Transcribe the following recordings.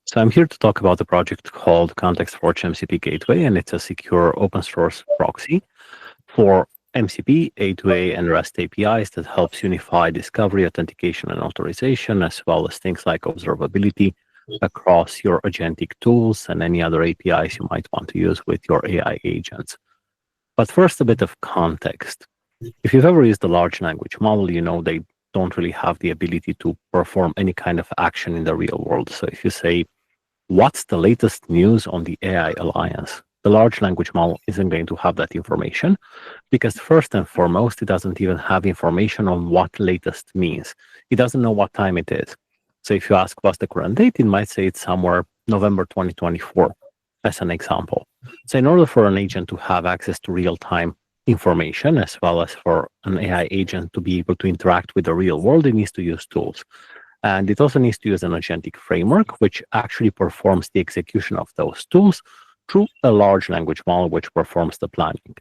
So I'm here to talk about a project called ContextForge MCP Gateway, and it's a secure open source proxy for MCP, A2A, and REST APIs that helps unify discovery, authentication, and authorization, as well as things like observability across your agentic tools and any other APIs you might want to use with your AI agents. But first, a bit of context. If you've ever used a large language model, you know they don't really have the ability to perform any kind of action in the real world. So if you say, what's the latest news on the AI Alliance? The large language model isn't going to have that information because first and foremost, it doesn't even have information on what latest means. It doesn't know what time it is. So if you ask what's the current date, it might say it's somewhere November 2024, as an example. So in order for an agent to have access to real-time information, as well as for an AI agent to be able to interact with the real world, it needs to use tools. And it also needs to use an agentic framework, which actually performs the execution of those tools through a large language model, which performs the planning.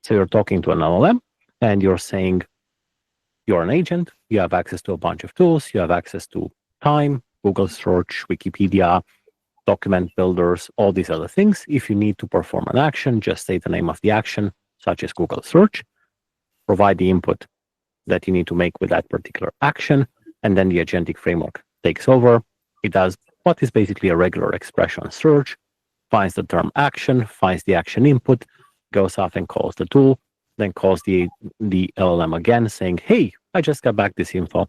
So you're talking to an LLM, and you're saying you're an agent, you have access to a bunch of tools, you have access to time, Google search, Wikipedia, document builders, all these other things. If you need to perform an action, just say the name of the action, such as Google search, provide the input that you need to make with that particular action, and then the agentic framework takes over. It does what is basically a regular expression search, finds the term action, finds the action input, goes off and calls the tool, then calls the LLM again, saying, hey, I just got back this info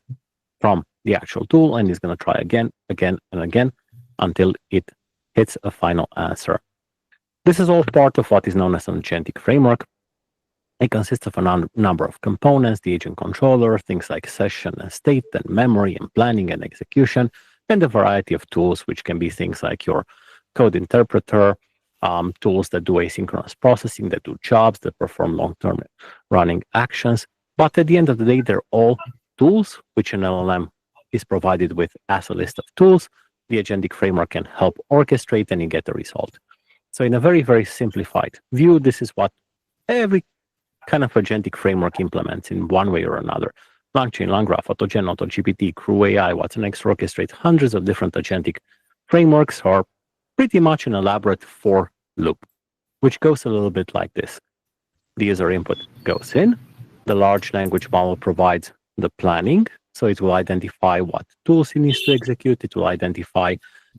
from the actual tool, and it's going to try again, and again, until it hits a final answer. This is all part of what is known as an agentic framework. It consists of a number of components, the agent controller, things like session and state and memory and planning and execution, and a variety of tools, which can be things like your code interpreter, tools that do asynchronous processing, that do jobs, that perform long-term running actions. But at the end of the day, they're all tools, which an LLM is provided with as a list of tools. The agentic framework can help orchestrate and you get the result. So in a very, very simplified view, this is what every kind of agentic framework implements in one way or another. LangChain, LangGraph, AutoGen, AutoGPT, Crew AI, watsonx orchestrate hundreds of different agentic frameworks are pretty much an elaborate for loop, which goes a little bit like this. The user input goes in, the large language model provides the planning, so it will identify what tools it needs to execute, it will identify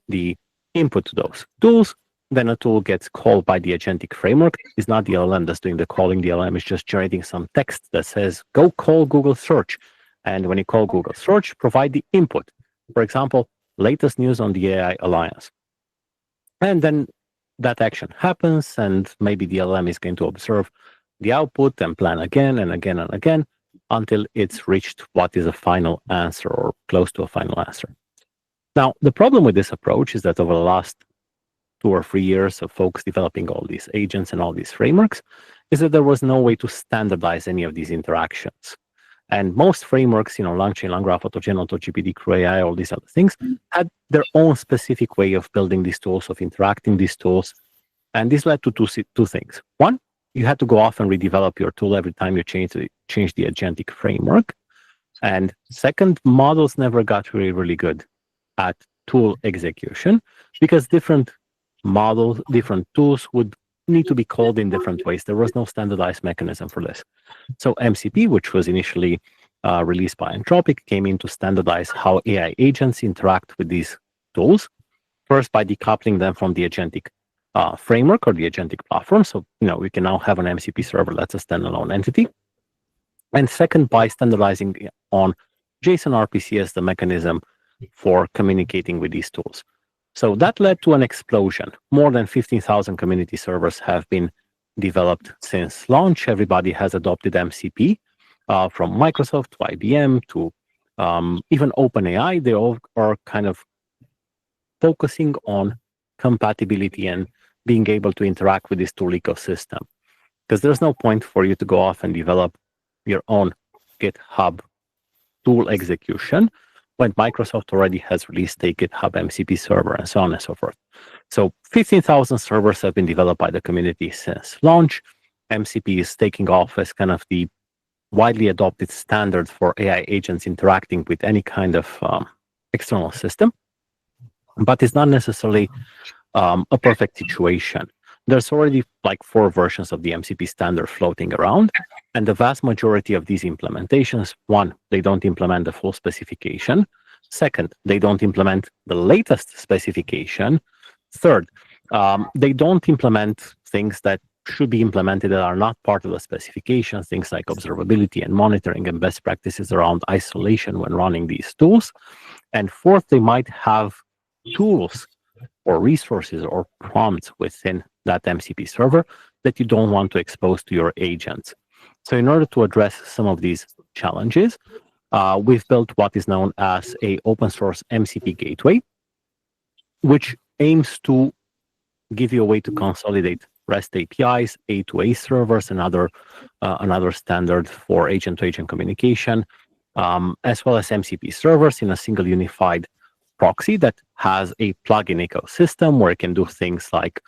the input to those tools, then a tool gets called by the agentic framework. It's not the LLM that's doing the calling. The LLM is just generating some text that says, go call Google search. And when you call Google search, provide the input. For example, latest news on the AI Alliance. And then that action happens, and maybe the LLM is going to observe the output and plan again and again and again until it's reached what is a final answer or close to a final answer. Now, the problem with this approach is that over the last 2 or 3 years of folks developing all these agents and all these frameworks, is that there was no way to standardize any of these interactions. And most frameworks, LangChain, LangGraph, AutoGen, AutoGPT, Crew AI, all these other things, had their own specific way of building these tools, of interacting these tools. And this led to two things. One, you had to go off and redevelop your tool every time you change the agentic framework. And second, models never got really, really good at tool execution because different models, different tools would need to be called in different ways. There was no standardized mechanism for this. So MCP, which was initially released by Anthropic, came in to standardize how AI agents interact with these tools. First, by decoupling them from the agentic framework or the agentic platform. So, we can now have an MCP server that's a standalone entity. And second, by standardizing on JSON RPC as the mechanism for communicating with these tools. So that led to an explosion. More than 15,000 community servers have been developed since launch. Everybody has adopted MCP, from Microsoft to IBM to even OpenAI. They all are kind of focusing on compatibility and being able to interact with this tool ecosystem. Because there's no point for you to go off and develop your own GitHub tool execution when Microsoft already has released a GitHub MCP server and so on and so forth. So 15,000 servers have been developed by the community since launch. MCP is taking off as kind of the widely adopted standard for AI agents interacting with any kind of external system. but it's not necessarily a perfect situation. There's already like 4 versions of the MCP standard floating around, and the vast majority of these implementations, one, they don't implement the full specification. Second, they don't implement the latest specification. Third, they don't implement things that should be implemented that are not part of the specification, things like observability and monitoring and best practices around isolation when running these tools. And fourth, they might have tools or resources or prompts within that MCP server that you don't want to expose to your agents. So in order to address some of these challenges, we've built what is known as a open source MCP gateway, which aims to give you a way to consolidate REST APIs, A2A servers, and another standard for agent-to-agent communication, as well as MCP servers in a single unified proxy that has a plugin ecosystem where it can do things like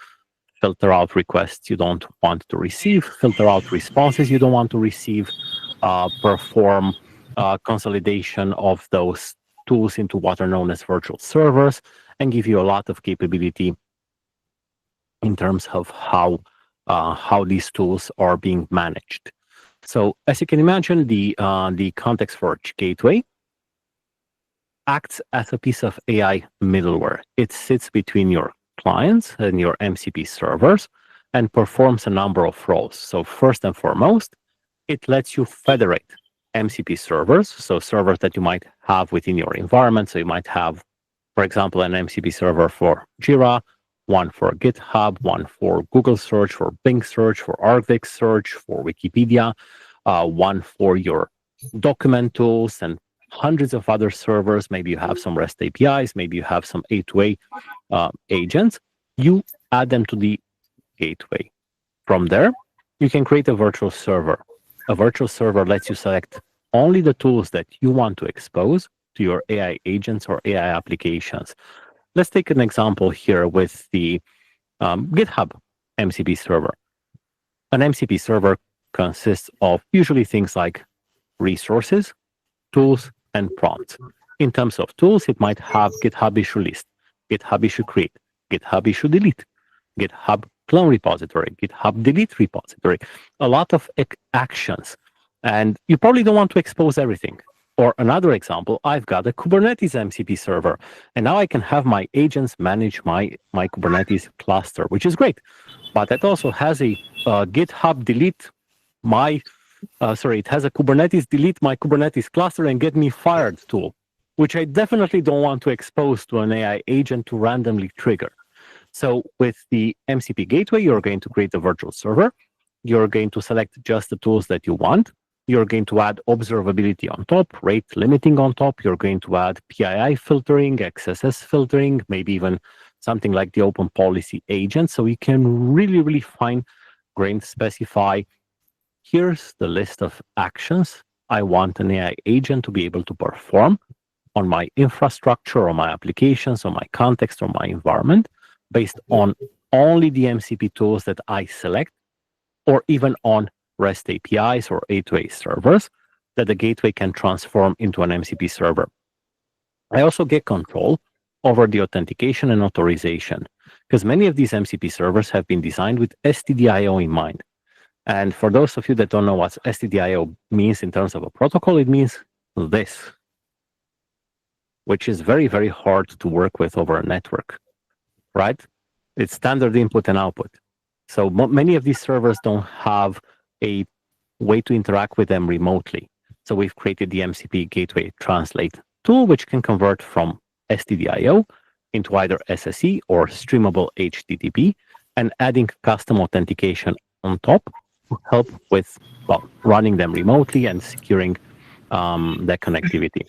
filter out requests you don't want to receive, filter out responses you don't want to receive, perform consolidation of those tools into what are known as virtual servers, and give you a lot of capability in terms of how these tools are being managed. So as you can imagine, the ContextForge gateway acts as a piece of AI middleware. It sits between your clients and your MCP servers and performs a number of roles. So first and foremost, it lets you federate MCP servers, so servers that you might have within your environment. So you might have, for example, an MCP server for Jira, one for GitHub, one for Google Search, for Bing Search, for RBAC Search, for Wikipedia, one for your document tools, and hundreds of other servers. Maybe you have some REST APIs, maybe you have some A2A agents. You add them to the gateway. From there, you can create a virtual server. A virtual server lets you select only the tools that you want to expose to your AI agents or AI applications. Let's take an example here with the GitHub MCP server. An MCP server consists of usually things like resources, tools, and prompts. In terms of tools, it might have GitHub issue list, GitHub issue create, GitHub issue delete, GitHub clone repository, GitHub delete repository, a lot of actions. And you probably don't want to expose everything. Or another example, I've got a Kubernetes MCP server, and now I can have my agents manage my Kubernetes cluster, which is great. But it also has a GitHub delete it has a Kubernetes delete my Kubernetes cluster and get me fired tool, which I definitely don't want to expose to an AI agent to randomly trigger. So with the MCP gateway, you're going to create a virtual server. You're going to select just the tools that you want. You're going to add observability on top, rate limiting on top. You're going to add PII filtering, XSS filtering, maybe even something like the open policy agent. So you can really fine-grained specify, here's the list of actions I want an AI agent to be able to perform on my infrastructure or my applications or my context or my environment based on only the MCP tools that I select, or even on REST APIs or A2A servers that the gateway can transform into an MCP server. I also get control over the authentication and authorization, because many of these MCP servers have been designed with STDIO in mind. And for those of you that don't know what STDIO means in terms of a protocol, it means this, which is very hard to work with over a network, right? It's standard input and output. So many of these servers don't have a way to interact with them remotely. So we've created the MCP Gateway Translate tool, which can convert from STDIO into either SSE or streamable HTTP, and adding custom authentication on top to help with running them remotely and securing that connectivity.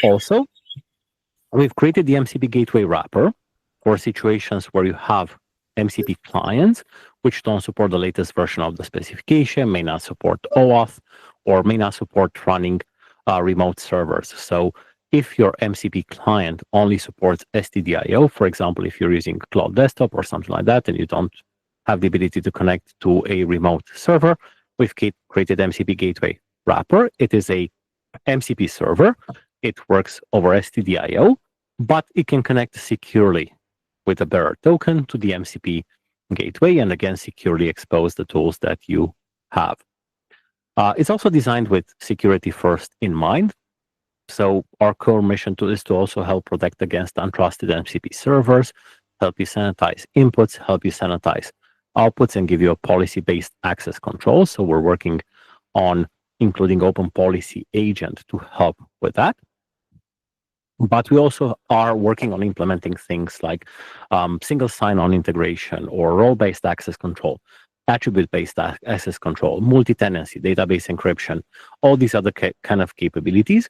Also, we've created the MCP Gateway Wrapper for situations where you have MCP clients which don't support the latest version of the specification, may not support OAuth, or may not support running remote servers. So if your MCP client only supports STDIO, for example, if you're using Cloud Desktop or something like that, and you don't have the ability to connect to a remote server, we've created MCP Gateway Wrapper. It is a MCP server. It works over STDIO, but it can connect securely with a bearer token to the MCP gateway, and again, securely expose the tools that you have. It's also designed with security first in mind. So our core mission is to also help protect against untrusted MCP servers, help you sanitize inputs, help you sanitize outputs, and give you a policy-based access control. So we're working on including Open Policy Agent to help with that. But we also are working on implementing things like single sign-on integration or role-based access control, attribute-based access control, multi-tenancy, database encryption, all these other kind of capabilities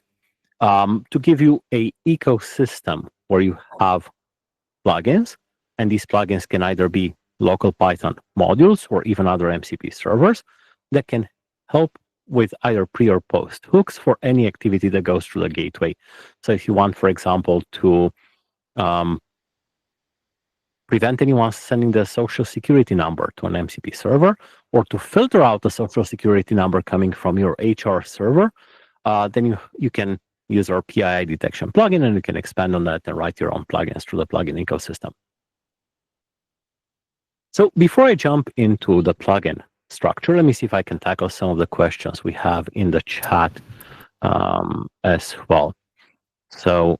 to give you a ecosystem where you have plugins, and these plugins can either be local Python modules or even other MCP servers that can help with either pre or post hooks for any activity that goes through the gateway. So if you want, for example, to prevent anyone sending the social security number to an MCP server, or to filter out the social security number coming from your HR server, then you can use our PII detection plugin, and you can expand on that and write your own plugins through the plugin ecosystem. So before I jump into the plugin structure, let me see if I can tackle some of the questions we have in the chat as well. So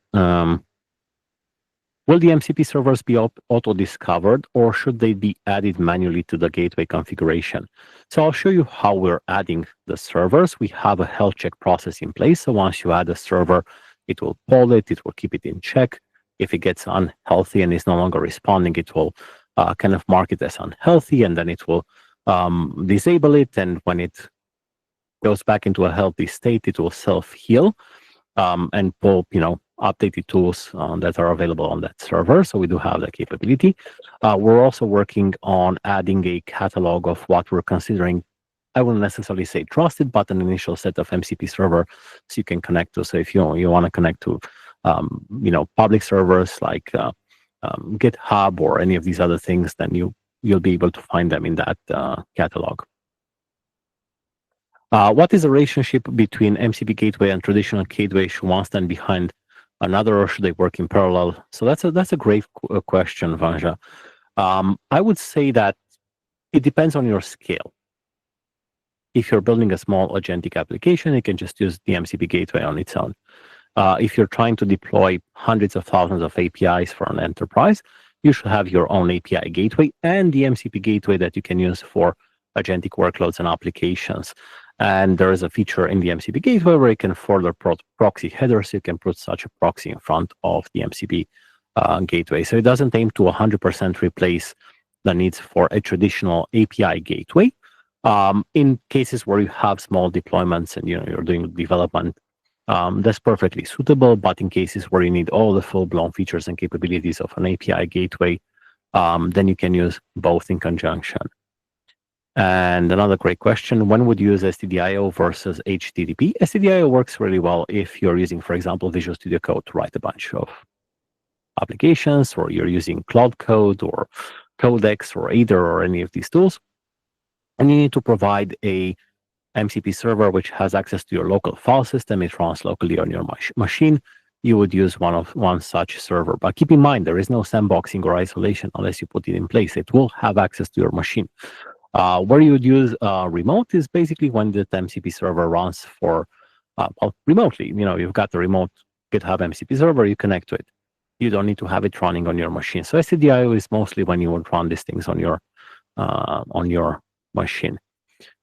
will the MCP servers be auto-discovered, or should they be added manually to the gateway configuration? So I'll show you how we're adding the servers. We have a health check process in place. So once you add a server, it will poll it, it will keep it in check. If it gets unhealthy and is no longer responding, it will kind of mark it as unhealthy, and then it will disable it. And when it goes back into a healthy state, it will self-heal and pull, updated tools that are available on that server. So we do have that capability. We're also working on adding a catalog of what we're considering, I wouldn't necessarily say trusted, but an initial set of MCP server so you can connect to. So if you want to connect to, public servers like GitHub or any of these other things, then you'll be able to find them in that catalog. What is the relationship between MCP Gateway and traditional gateway? Should one stand behind another, or should they work in parallel? So that's a great question, Vanja. I would say that it depends on your scale. If you're building a small agentic application, you can just use the MCP Gateway on its own. If you're trying to deploy hundreds of thousands of APIs for an enterprise, you should have your own API gateway and the MCP Gateway that you can use for agentic workloads and applications. And there is a feature in the MCP Gateway where you can further proxy headers. You can put such a proxy in front of the MCP Gateway. So it doesn't aim to 100% replace the needs for a traditional API gateway. In cases where you have small deployments and you're doing development, that's perfectly suitable. But in cases where you need all the full-blown features and capabilities of an API gateway, then you can use both in conjunction. And another great question, when would you use STDIO versus HTTP? STDIO works really well if you're using, for example, Visual Studio Code to write a bunch of applications, or you're using Cloud Code or Codex or Aider or any of these tools. And you need to provide a MCP server which has access to your local file system. It runs locally on your machine. You would use one such server. But keep in mind, there is no sandboxing or isolation unless you put it in place. It will have access to your machine. Where you would use remote is basically when the MCP server runs for remotely. You've got the remote GitHub MCP server, you connect to it. You don't need to have it running on your machine. So STDIO is mostly when you would run these things on your machine.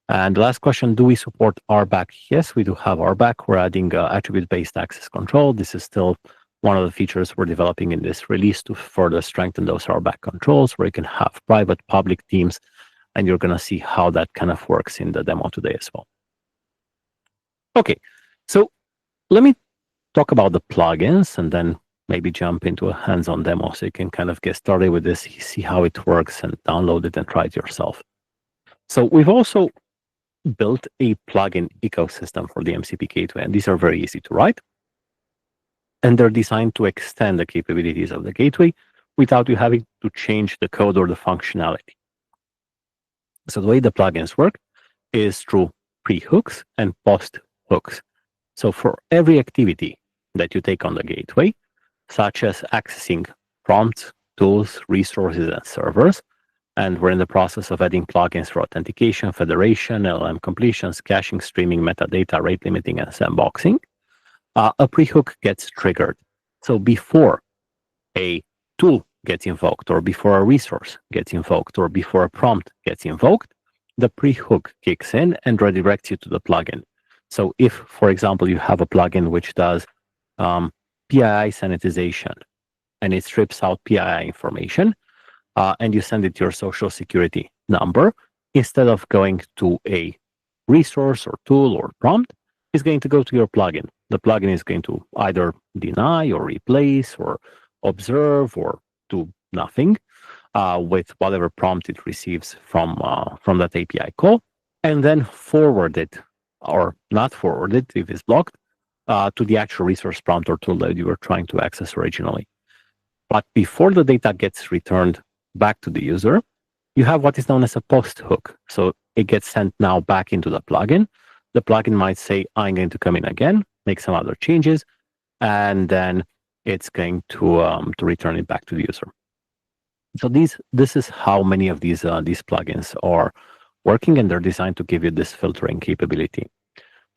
And the last question, do we support RBAC? Yes, we do have RBAC. We're adding attribute-based access control. This is still one of the features we're developing in this release to further strengthen those RBAC controls, where you can have private, public teams. And you're going to see how that kind of works in the demo today as well. Okay, so let me talk about the plugins and then maybe jump into a hands-on demo so you can kind of get started with this, see how it works, and download it and try it yourself. So we've also built a plugin ecosystem for the MCP Gateway, and these are very easy to write. And they're designed to extend the capabilities of the gateway without you having to change the code or the functionality. So the way the plugins work is through pre-hooks and post-hooks. So for every activity that you take on the gateway, such as accessing prompts, tools, resources, and servers. And we're in the process of adding plugins for authentication, federation, LLM completions, caching, streaming, metadata, rate limiting, and sandboxing. A pre-hook gets triggered. So before a tool gets invoked, or before a resource gets invoked, or before a prompt gets invoked, the pre-hook kicks in and redirects you to the plugin. So if, for example, you have a plugin which does PII sanitization, and it strips out PII information, and you send it your social security number, instead of going to a resource or tool or prompt, it's going to go to your plugin. The plugin is going to either deny or replace or observe or do nothing with whatever prompt it receives from that API call, and then forward it or not forward it if it's blocked to the actual resource prompt or tool that you were trying to access originally. But before the data gets returned back to the user, you have what is known as a post hook. So it gets sent now back into the plugin. The plugin might say, I'm going to come in again, make some other changes, and then it's going to return it back to the user. So this is how many of these plugins are working, and they're designed to give you this filtering capability.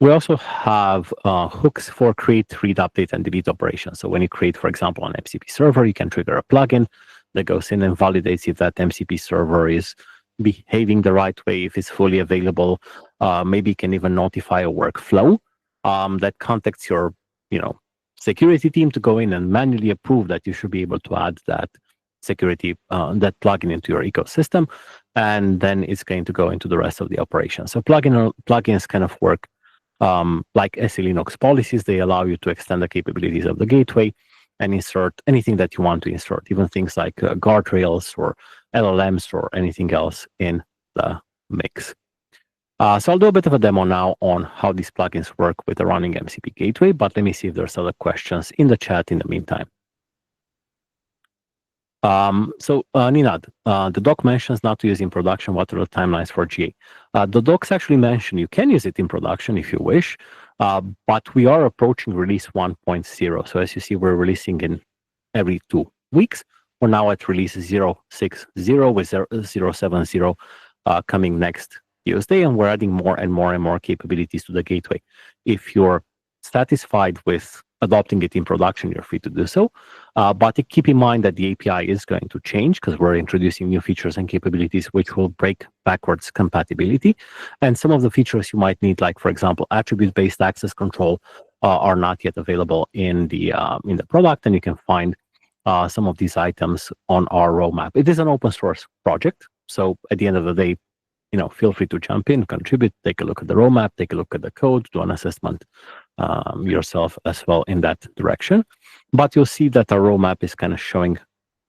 We also have hooks for create, read, update, and delete operations. So when you create, for example, an MCP server, you can trigger a plugin that goes in and validates if that MCP server is behaving the right way, if it's fully available. Maybe you can even notify a workflow that contacts your security team to go in and manually approve that you should be able to add that security, that plugin into your ecosystem, and then it's going to go into the rest of the operation. So plugins kind of work like SE Linux policies. They allow you to extend the capabilities of the gateway and insert anything that you want to insert, even things like guardrails or LLMs or anything else in the mix. So I'll do a bit of a demo now on how these plugins work with the running MCP Gateway, but let me see if there's other questions in the chat in the meantime. Ninad, the doc mentions not to use in production. What are the timelines for GA? The docs actually mention you can use it in production if you wish, but we are approaching release 1.0. So as you see, we're releasing in every 2 weeks. We're now at release 0.6.0 with 0.7.0 coming next Tuesday, and we're adding more and more and more capabilities to the gateway. If you're satisfied with adopting it in production, you're free to do so. But keep in mind that the API is going to change because we're introducing new features and capabilities which will break backwards compatibility. And some of the features you might need, like, for example, attribute-based access control, are not yet available in the product, and you can find some of these items on our roadmap. It is an open source project, so at the end of the day, feel free to jump in, contribute, take a look at the roadmap, take a look at the code, do an assessment yourself as well in that direction. But you'll see that our roadmap is kind of showing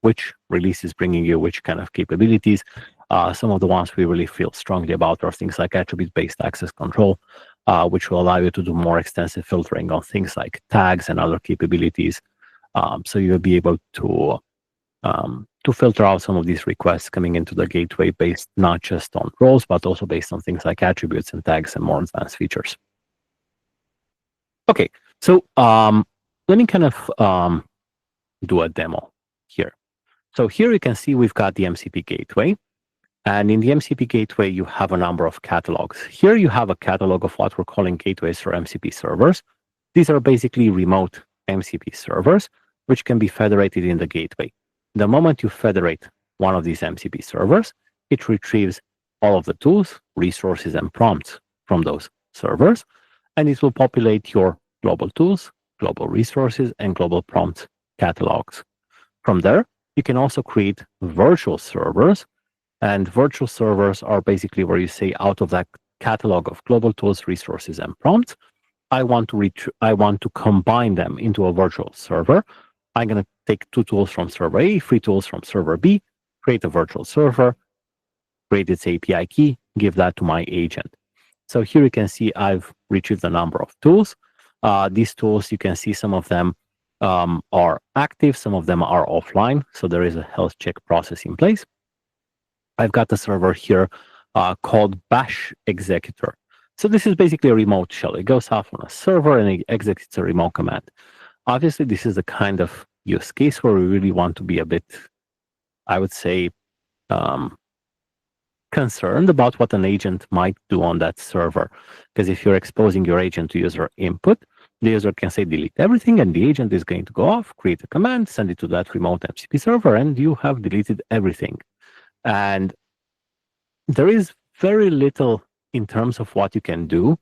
which release is bringing you which kind of capabilities. Some of the ones we really feel strongly about are things like attribute-based access control, which will allow you to do more extensive filtering on things like tags and other capabilities. So you'll be able to filter out some of these requests coming into the gateway based not just on roles, but also based on things like attributes and tags and more advanced features. Okay, so let me kind of do a demo here. So here you can see we've got the MCP Gateway. And in the MCP Gateway, you have a number of catalogs. Here you have a catalog of what we're calling gateways for MCP servers. These are basically remote MCP servers, which can be federated in the gateway. The moment you federate one of these MCP servers, it retrieves all of the tools, resources, and prompts from those servers, and it will populate your global tools, global resources, and global prompts catalogs. From there, you can also create virtual servers, and virtual servers are basically where you say, out of that catalog of global tools, resources, and prompts, I want to combine them into a virtual server. I'm going to take 2 tools from server A, 3 tools from server B, create a virtual server, create its API key, give that to my agent. So here you can see I've retrieved a number of tools. These tools, you can see some of them are active, some of them are offline. So there is a health check process in place. I've got a server here called Bash Executor. So this is basically a remote shell. It goes off on a server and it executes a remote command. Obviously, this is the kind of use case where we really want to be a bit, I would say, concerned about what an agent might do on that server. Because if you're exposing your agent to user input, the user can say delete everything, and the agent is going to go off, create a command, send it to that remote MCP server, and you have deleted everything. And there is very little in terms of what you can do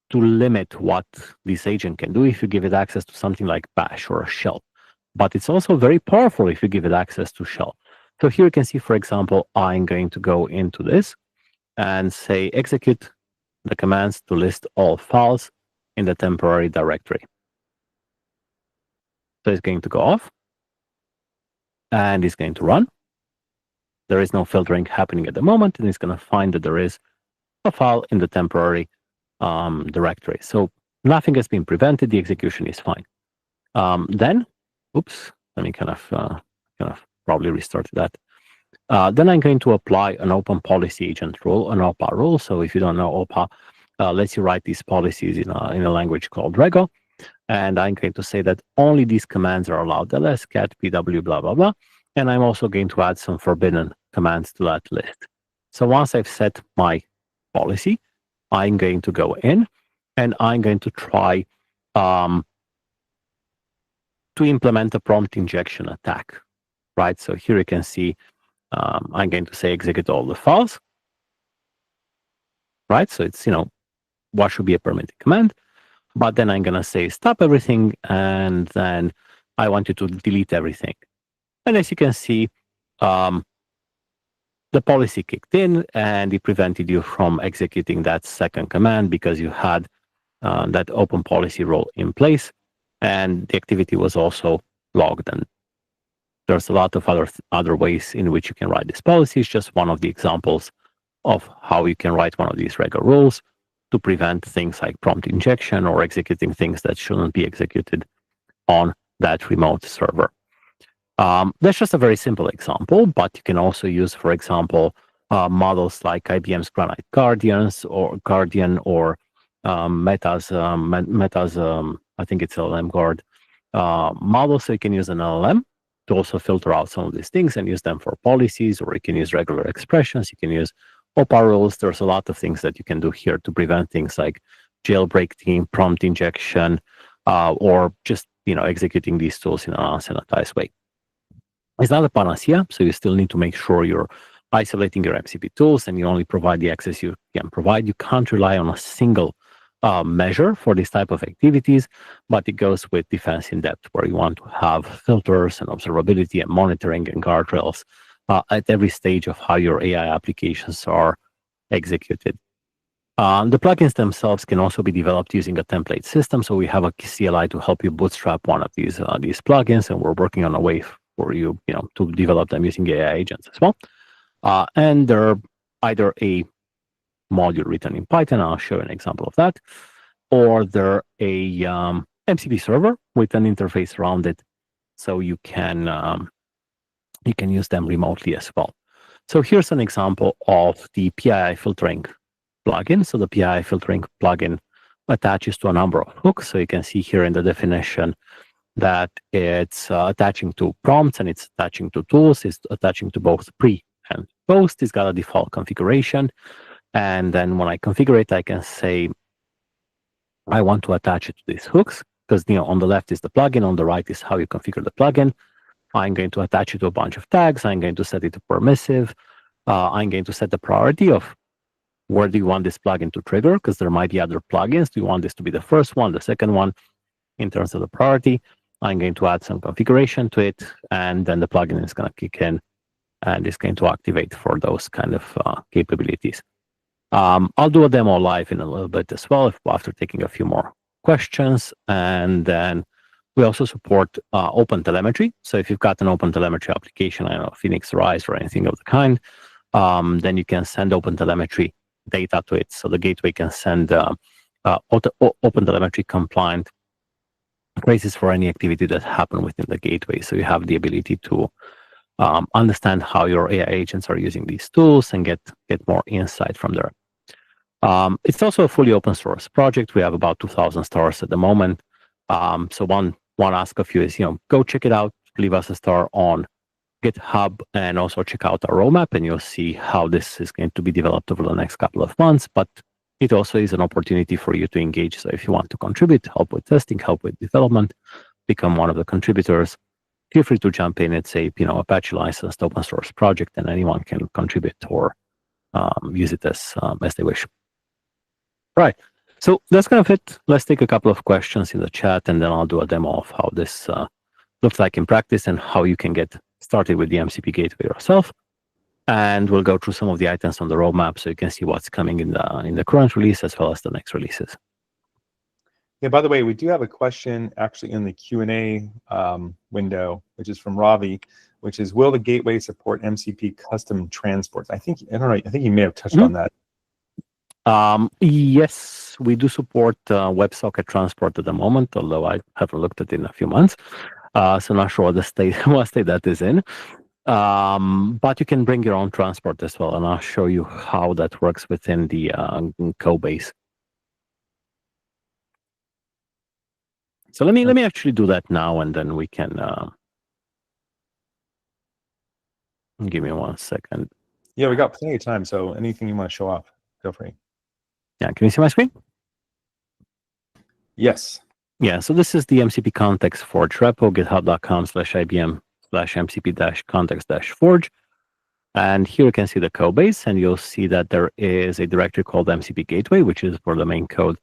to limit what this agent can do if you give it access to something like Bash or a shell. But it's also very powerful if you give it access to shell. So here you can see, for example, I'm going to go into this and say execute the commands to list all files in the temporary directory. So it's going to go off and it's going to run. There is no filtering happening at the moment, and it's going to find that there is a file in the temporary directory. So nothing has been prevented. The execution is fine. Then, oops, let me kind of probably restart that. Then I'm going to apply an open policy agent rule, an OPA rule. So if you don't know, OPA lets you write these policies in a language called Rego. And I'm going to say that only these commands are allowed, ls, cat, pw, blah, blah, blah. And I'm also going to add some forbidden commands to that list. So once I've set my policy, I'm going to go in and I'm going to try to implement a prompt injection attack, right? So here you can see I'm going to say execute all the files, right? So it's, what should be a permitted command. But then I'm going to say stop everything, and then I want you to delete everything. And as you can see, the policy kicked in and it prevented you from executing that second command because you had that open policy rule in place, and the activity was also logged. And there's a lot of other ways in which you can write this policy. It's just one of the examples of how you can write one of these regular rules to prevent things like prompt injection or executing things that shouldn't be executed on that remote server. That's just a very simple example, but you can also use, for example, models like IBM's Granite Guardian or Meta's I think it's LLM Guard model. So you can use an LLM to also filter out some of these things and use them for policies, or you can use regular expressions. You can use OPA rules. There's a lot of things that you can do here to prevent things like jailbreak team, prompt injection, or just executing these tools in an unsanitized way. It's not a panacea, so you still need to make sure you're isolating your MCP tools and you only provide the access you can provide. You can't rely on a single measure for this type of activities, but it goes with defense in depth, where you want to have filters and observability and monitoring and guardrails at every stage of how your AI applications are executed. The plugins themselves can also be developed using a template system. So we have a CLI to help you bootstrap one of these plugins, and we're working on a way for you, to develop them using AI agents as well. And they're either a module written in Python, I'll show an example of that, or they're a MCP server with an interface around it, so you can use them remotely as well. So here's an example of the PII filtering plugin. So the PII filtering plugin attaches to a number of hooks. So you can see here in the definition that it's attaching to prompts and it's attaching to tools. It's attaching to both pre and post. It's got a default configuration. And then when I configure it, I can say I want to attach it to these hooks, because on the left is the plugin, on the right is how you configure the plugin. I'm going to attach it to a bunch of tags. I'm going to set it to permissive. I'm going to set the priority of where do you want this plugin to trigger, because there might be other plugins. Do you want this to be the first one, the second one, in terms of the priority? I'm going to add some configuration to it, and then the plugin is going to kick in and it's going to activate for those kind of capabilities. I'll do a demo live in a little bit as well, after taking a few more questions. And then we also support open telemetry. So if you've got an open telemetry application, I don't know, Phoenix Rise or anything of the kind, then you can send open telemetry data to it. So the gateway can send open telemetry compliant traces for any activity that happened within the gateway. So you have the ability to understand how your AI agents are using these tools and get more insight from there. It's also a fully open source project. We have about 2,000 stars at the moment. So one ask of you is, go check it out, leave us a star on GitHub and also check out our roadmap, and you'll see how this is going to be developed over the next couple of months. But it also is an opportunity for you to engage. So if you want to contribute, help with testing, help with development, become one of the contributors, feel free to jump in. It's a Apache licensed open source project, and anyone can contribute or use it as they wish. Right. So that's kind of it. Let's take a couple of questions in the chat, and then I'll do a demo of how this looks like in practice and how you can get started with the MCP Gateway yourself. And we'll go through some of the items on the roadmap so you can see what's coming in the current release as well as the next releases. Yeah, by the way, we do have a question actually in the Q&A window, which is from Ravi, which is, will the gateway support MCP custom transports? I think you may have touched on that. Yes, we do support WebSocket transport at the moment, although I haven't looked at it in a few months. So not sure what state that is in. But you can bring your own transport as well, and I'll show you how that works within the Codebase. So let me actually do that now, and then we can give me 1 second. Yeah, we got plenty of time, so anything you want to show off, feel free. Yeah, can you see my screen? Yes. Yeah, so this is the MCP ContextForge repo, github.com/ibm/mcp-context-forge. And here you can see the code base, and you'll see that there is a directory called MCP Gateway, which is where the main code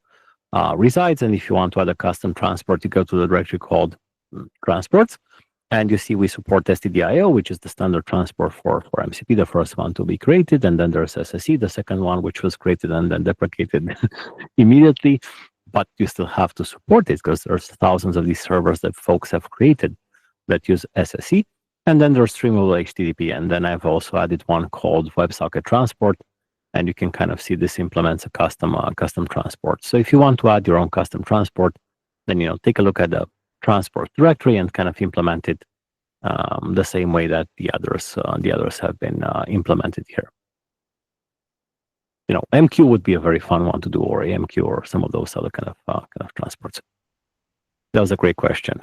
resides. And if you want to add a custom transport, you go to the directory called transports. And you see we support STDIO, which is the standard transport for MCP, the first one to be created. And then there's SSE, the second one, which was created and then deprecated immediately. But you still have to support it because there's thousands of these servers that folks have created that use SSE. And then there's streamable HTTP. And then I've also added one called WebSocket Transport. And you can kind of see this implements a custom transport. So if you want to add your own custom transport, then take a look at the transport directory and kind of implement it the same way that the others have been implemented here. MQ would be a very fun one to do, or AMQ, or some of those other kind of transports. That was a great question.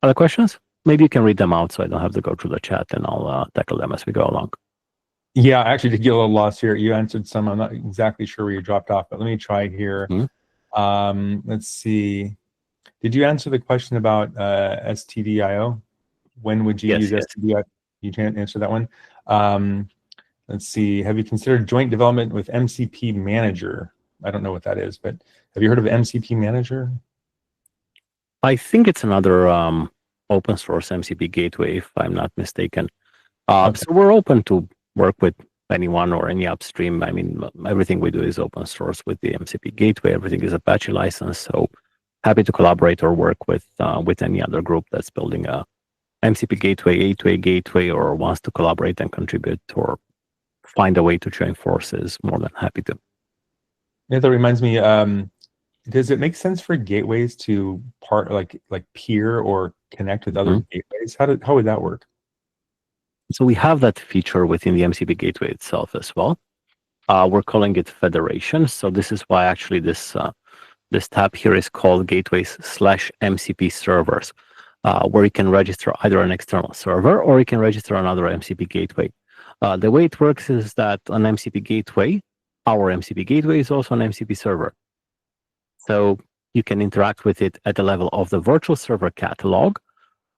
Other questions? Maybe you can read them out so I don't have to go through the chat, and I'll tackle them as we go along. Yeah, I actually did get a little lost here. You answered some. I'm not exactly sure where you dropped off, but let me try here. Let's see. Did you answer the question about STDIO? When would you use STDIO? You can't answer that one. Let's see. Have you considered joint development with MCP Manager? I don't know what that is, but have you heard of MCP Manager? I think it's another open source MCP gateway, if I'm not mistaken. Okay. So we're open to work with anyone or any upstream. I mean, everything we do is open source with the MCP Gateway. Everything is Apache license. So happy to collaborate or work with any other group that's building a MCP Gateway, A2A Gateway, or wants to collaborate and contribute or find a way to join forces. More than happy to. Yeah, that reminds me. Does it make sense for gateways to like peer or connect with other gateways? How would that work? So we have that feature within the MCP Gateway itself as well. We're calling it Federation. So this is why actually this tab here is called Gateways/MCP Servers, where you can register either an external server or you can register another MCP Gateway. The way it works is that an MCP Gateway, our MCP Gateway, is also an MCP server. So you can interact with it at the level of the virtual server catalog,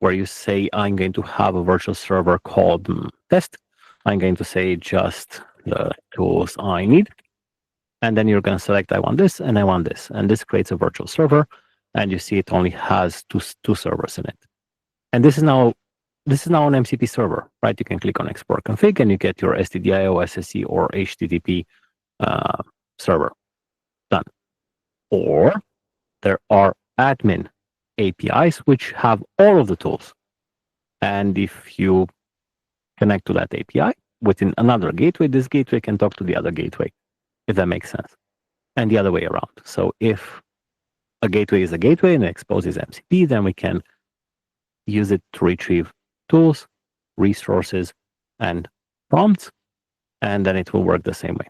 where you say, I'm going to have a virtual server called test. I'm going to say just the tools I need. And then you're going to select, I want this and I want this. And this creates a virtual server. And you see it only has two servers in it. And this is now an MCP server, right? You can click on export config and you get your STDIO, SSE, or HTTP server. Done. Or there are admin APIs which have all of the tools. And if you connect to that API within another gateway, this gateway can talk to the other gateway, if that makes sense. And the other way around. So if a gateway is a gateway and exposes MCP, then we can use it to retrieve tools, resources, and prompts, and then it will work the same way.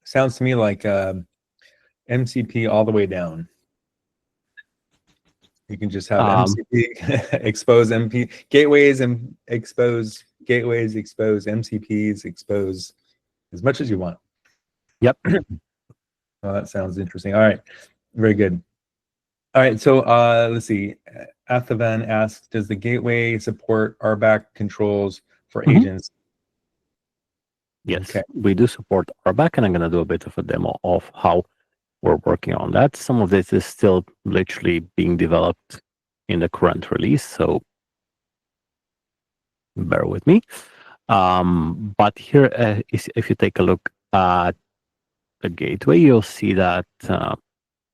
Sounds to me like MCP all the way down. You can just have Um, MCP expose MP gateways and expose gateways, expose MCPs, expose as much as you want. Yep. Oh, that sounds interesting. All right, very good. All right, so let's see. Athavan asks, does the gateway support RBAC controls for agents? Yes, Okay. we do support RBAC, and I'm going to do a bit of a demo of how we're working on that. Some of this is still literally being developed in the current release, so bear with me. But here, if you take a look at the gateway, you'll see that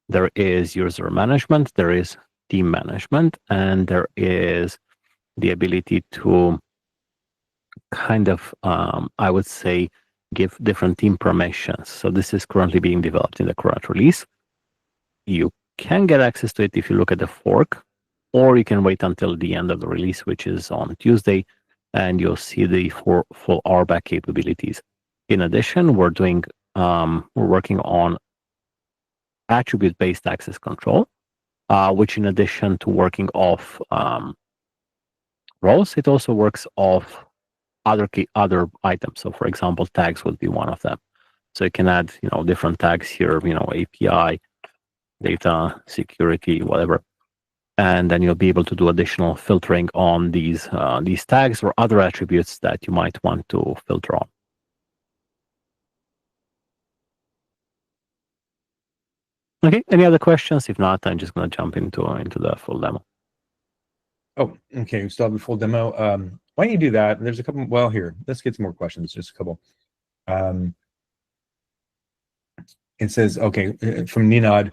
there is user management, there is team management, and there is the ability to kind of, I would say, give different team permissions. So this is currently being developed in the current release. You can get access to it if you look at the fork, or you can wait until the end of the release, which is on Tuesday, and you'll see the full RBAC capabilities. In addition, we're working on attribute-based access control, which in addition to working off roles, it also works off other items. So, for example, tags would be one of them. So you can add, different tags here, API, data, security, whatever, and then you'll be able to do additional filtering on these tags or other attributes that you might want to filter on. Okay. Any other questions? If not, I'm just going to jump into the full demo. Oh, okay. We still have a full demo. Why don't you do that? There's a couple. Well, here, let's get some more questions. Just a couple. It says, okay, from Ninad,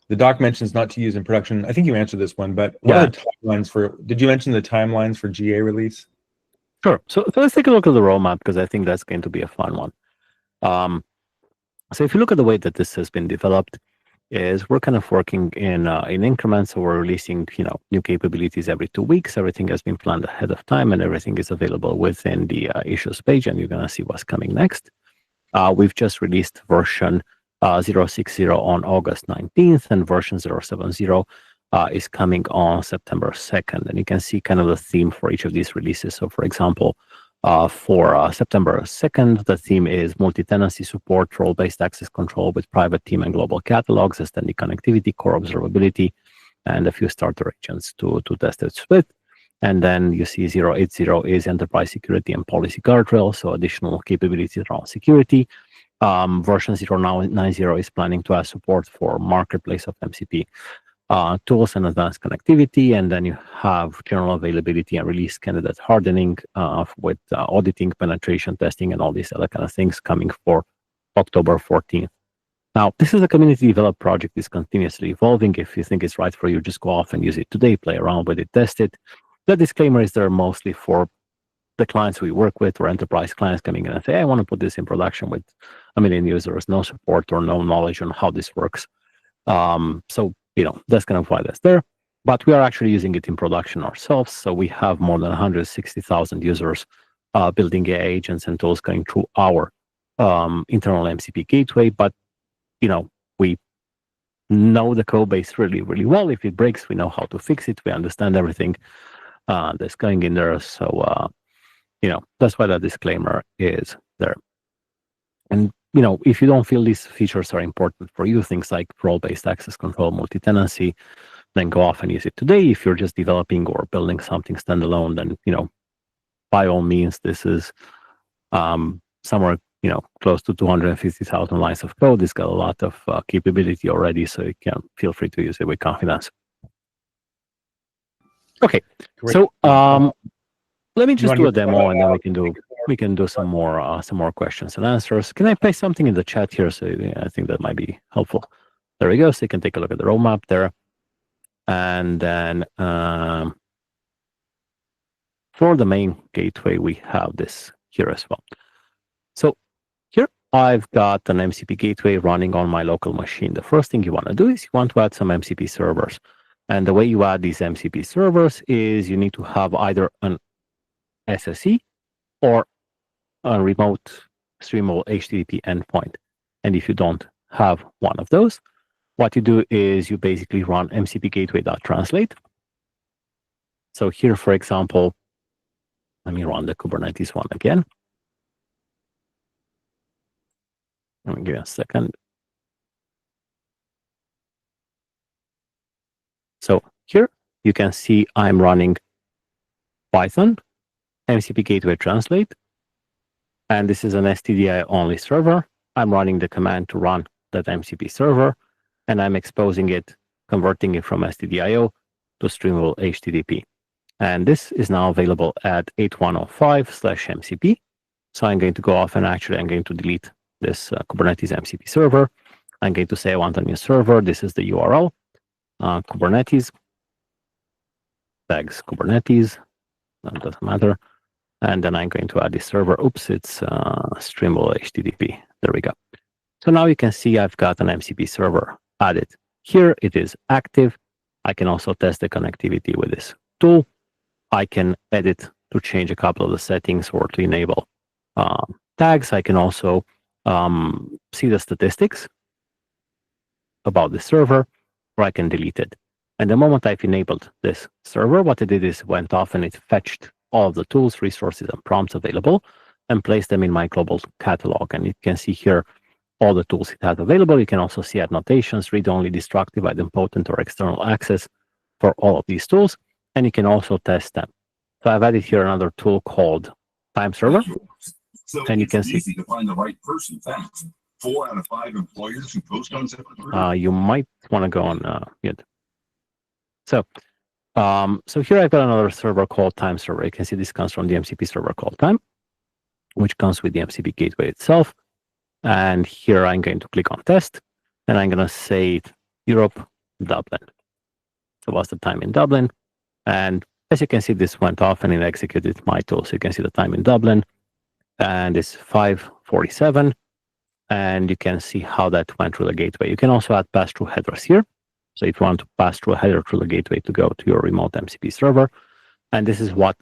the doc mentions not to use in production. I think you answered this one, but what are the timelines for? Did you mention the timelines for GA release? Sure. So let's take a look at the roadmap, because I think that's going to be a fun one. So if you look at the way that this has been developed, is we're kind of working in increments. So we're releasing new capabilities every 2 weeks. Everything has been planned ahead of time, and everything is available within the issues page, and you're going to see what's coming next. We've just released version 060 on August 19th, and version 070 is coming on September 2nd. And you can see kind of the theme for each of these releases. So, for example, for September 2nd, the theme is multi-tenancy support, role-based access control with private team and global catalogs, extended connectivity, core observability, and a few starter agents to test it with. And then you see 080 is enterprise security and policy guardrail, so additional capabilities around security. Version 090 is planning to add support for marketplace of MCP tools and advanced connectivity. And then you have general availability and release candidate hardening with auditing, penetration testing, and all these other kind of things coming for October 14th. Now, this is a community developed project. It's continuously evolving. If you think it's right for you, just go off and use it today, play around with it, test it. The disclaimer is there mostly for the clients we work with, or enterprise clients coming in and say, I want to put this in production with 1 million users, no support or no knowledge on how this works. So, that's kind of why that's there. But we are actually using it in production ourselves. So we have more than 160,000 users building AI agents and tools going through our internal MCP gateway. But, we know the code base really, really well. If it breaks, we know how to fix it. We understand everything that's going in there. So, that's why that disclaimer is there. And, if you don't feel these features are important for you, things like role-based access control, multi-tenancy, then go off and use it today. If you're just developing or building something standalone, then, by all means, this is somewhere, close to 250,000 lines of code. It's got a lot of capability already, so you can feel free to use it with confidence. Okay, great. So let me just do a demo, and then we can do some more questions and answers. Can I place something in the chat here? So I think that might be helpful. There we go. So you can take a look at the roadmap there, and then for the main gateway, we have this here as well. So here I've got an MCP gateway running on my local machine. The first thing you want to do is you want to add some MCP servers. And the way you add these MCP servers is you need to have either an SSE or a remote streamable HTTP endpoint. And if you don't have one of those, what you do is you basically run mcp gateway.translate, So here, for example, let me run the Kubernetes one again. Let me give you a second. So here you can see I'm running Python, MCP Gateway Translate, and this is an STDI only server. I'm running the command to run that MCP server, and I'm exposing it, converting it from STDIO to streamable HTTP. And this is now available at 8105/MCP. So I'm going to go off and actually I'm going to delete this Kubernetes MCP server. I'm going to say I want a new server. This is the URL, Kubernetes, tags Kubernetes, that doesn't matter. And then I'm going to add this server. Oops, it's streamable HTTP. There we go. So now you can see I've got an MCP server added. Here it is active. I can also test the connectivity with this tool. I can edit to change a couple of the settings or to enable tags. I can also see the statistics about the server, or I can delete it. And the moment I've enabled this server, what it did is it went off and it fetched all of the tools, resources, and prompts available and placed them in my global catalog. And you can see here all the tools it has available. You can also see annotations, read-only, destructive, idempotent, or external access for all of these tools. And you can also test them. So I've added here another tool called Time Server. So and you can it's see easy to find the right person fast. 4 out of 5 employers who post on ZipRecruiter. you might want to go on mute. So here I've got another server called Time Server. You can see this comes from the MCP server called Time, which comes with the MCP Gateway itself. And here I'm going to click on Test, and I'm going to say Europe, Dublin. So what's the time in Dublin? And as you can see, this went off and it executed my tool. So you can see the time in Dublin, and it's 5:47. And you can see how that went through the gateway. You can also add pass-through headers here. So if you want to pass through a header through the gateway to go to your remote MCP server, and this is what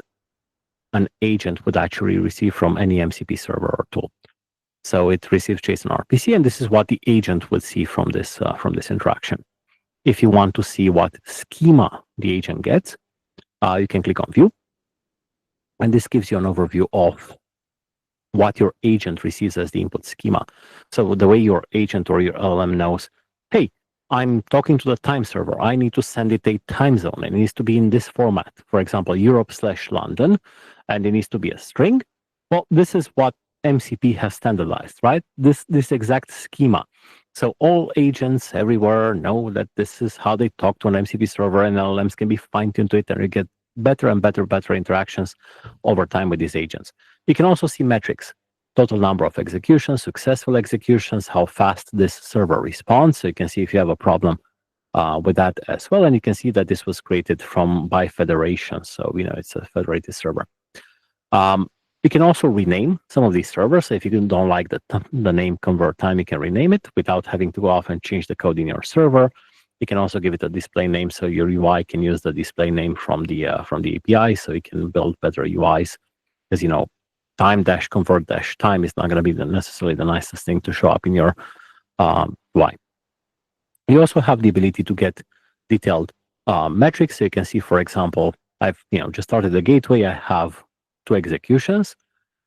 an agent would actually receive from any MCP server or tool. So it receives JSON RPC, and this is what the agent would see from this interaction. If you want to see what schema the agent gets, you can click on View, and this gives you an overview of what your agent receives as the input schema. So the way your agent or your LLM knows, hey, I'm talking to the time server. I need to send it a time zone. It needs to be in this format. For example, Europe/London, and it needs to be a string. Well, this is what MCP has standardized, right? This exact schema. So all agents everywhere know that this is how they talk to an MCP server, and LLMs can be fine-tuned to it, and you get better and better interactions over time with these agents. You can also see metrics, total number of executions, successful executions, how fast this server responds. So you can see if you have a problem with that as well. And you can see that this was created by federation. So, it's a federated server. You can also rename some of these servers. So if you don't like the name convert time, you can rename it without having to go off and change the code in your server. You can also give it a display name, so your UI can use the display name from the API, so you can build better UIs. Because time-convert-time is not going to be necessarily the nicest thing to show up in your UI. You also have the ability to get detailed metrics. So you can see, for example, I've just started the gateway. I have 2 executions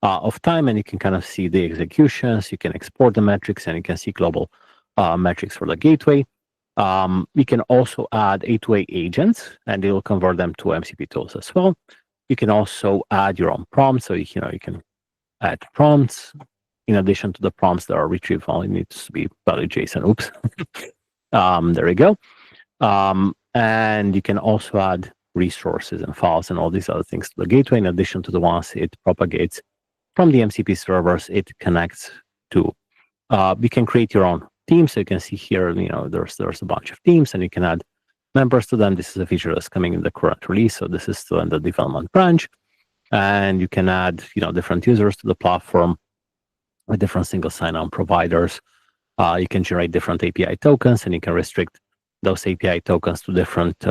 of time, and you can kind of see the executions. You can export the metrics, and you can see global metrics for the gateway. You can also add A2A agents, and it will convert them to MCP tools as well. You can also add your own prompts, so you can add prompts in addition to the prompts that are retrieved. All it needs to be valid JSON. Oops, there we go. And you can also add resources and files and all these other things to the gateway, in addition to the ones it propagates from the MCP servers it connects to. You can create your own teams. So you can see here, there's a bunch of teams, and you can add members to them. This is a feature that's coming in the current release, so this is still in the development branch. And you can add, different users to the platform with different single sign-on providers. You can generate different API tokens, and you can restrict those API tokens to different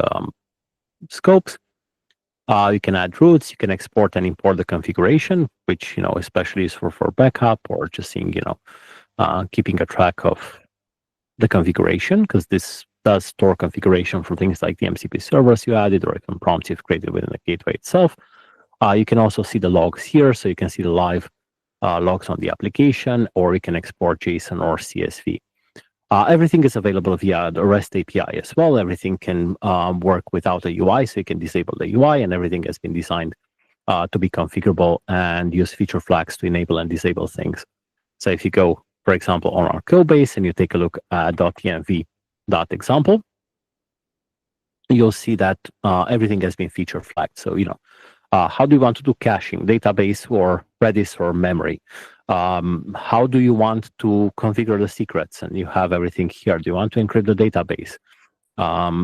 scopes. You can add routes. You can export and import the configuration, which especially is for backup or just seeing keeping a track of the configuration, because this does store configuration for things like the MCP servers you added, or it can prompt you if created within the gateway itself. You can also see the logs here, so you can see the live logs on the application, or you can export JSON or CSV. Everything is available via the REST API as well. Everything can work without a UI, so you can disable the UI, and everything has been designed to be configurable and use feature flags to enable and disable things. So if you go, for example, on our Codebase and you take a look at .env.example, you'll see that everything has been feature flagged. So, how do you want to do caching, database or Redis or memory? How do you want to configure the secrets? And you have everything here. Do you want to encrypt the database?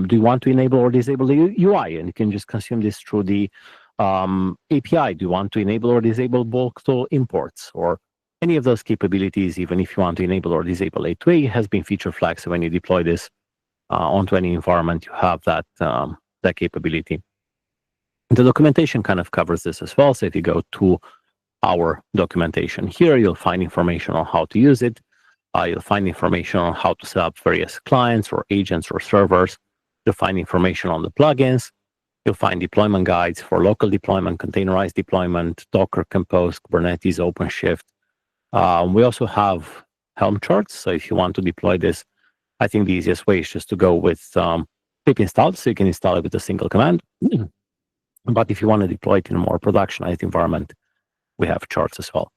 Do you want to enable or disable the UI? And you can just consume this through the API. Do you want to enable or disable bulk tool imports, or any of those capabilities? Even if you want to enable or disable A2A, has been feature flagged. So when you deploy this onto any environment, you have that capability. The documentation kind of covers this as well. So if you go to our documentation here, you'll find information on how to use it. You'll find information on how to set up various clients or agents or servers. You'll find information on the plugins. You'll find deployment guides for local deployment, containerized deployment, Docker, Compose, Kubernetes, OpenShift. We also have Helm charts. So if you want to deploy this, I think the easiest way is just to go with pip install, so you can install it with a single command. But if you want to deploy it in a more productionized environment, we have charts as well.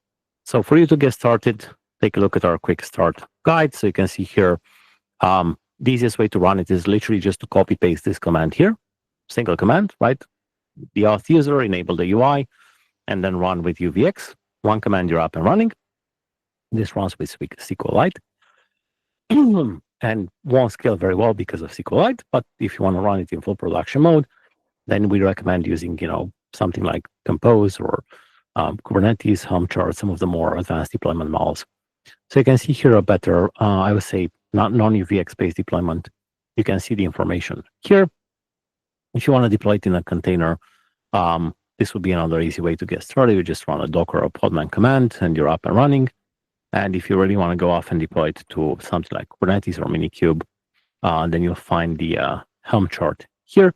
So for you to get started, take a look at our quick start guide. So you can see here, the easiest way to run it is literally just to copy paste this command here. Single command, right? The auth user, enable the UI, and then run with UVX. One command, you're up and running. This runs with SQLite. And won't scale very well because of SQLite. But if you want to run it in full production mode, then we recommend using, something like Compose or Kubernetes, Helm chart, some of the more advanced deployment models. So you can see here a better, I would say, not non-UVX based deployment. You can see the information here. If you want to deploy it in a container, this would be another easy way to get started. You just run a Docker or Podman command and you're up and running. And if you really want to go off and deploy it to something like Kubernetes or Minikube, then you'll find the Helm chart here,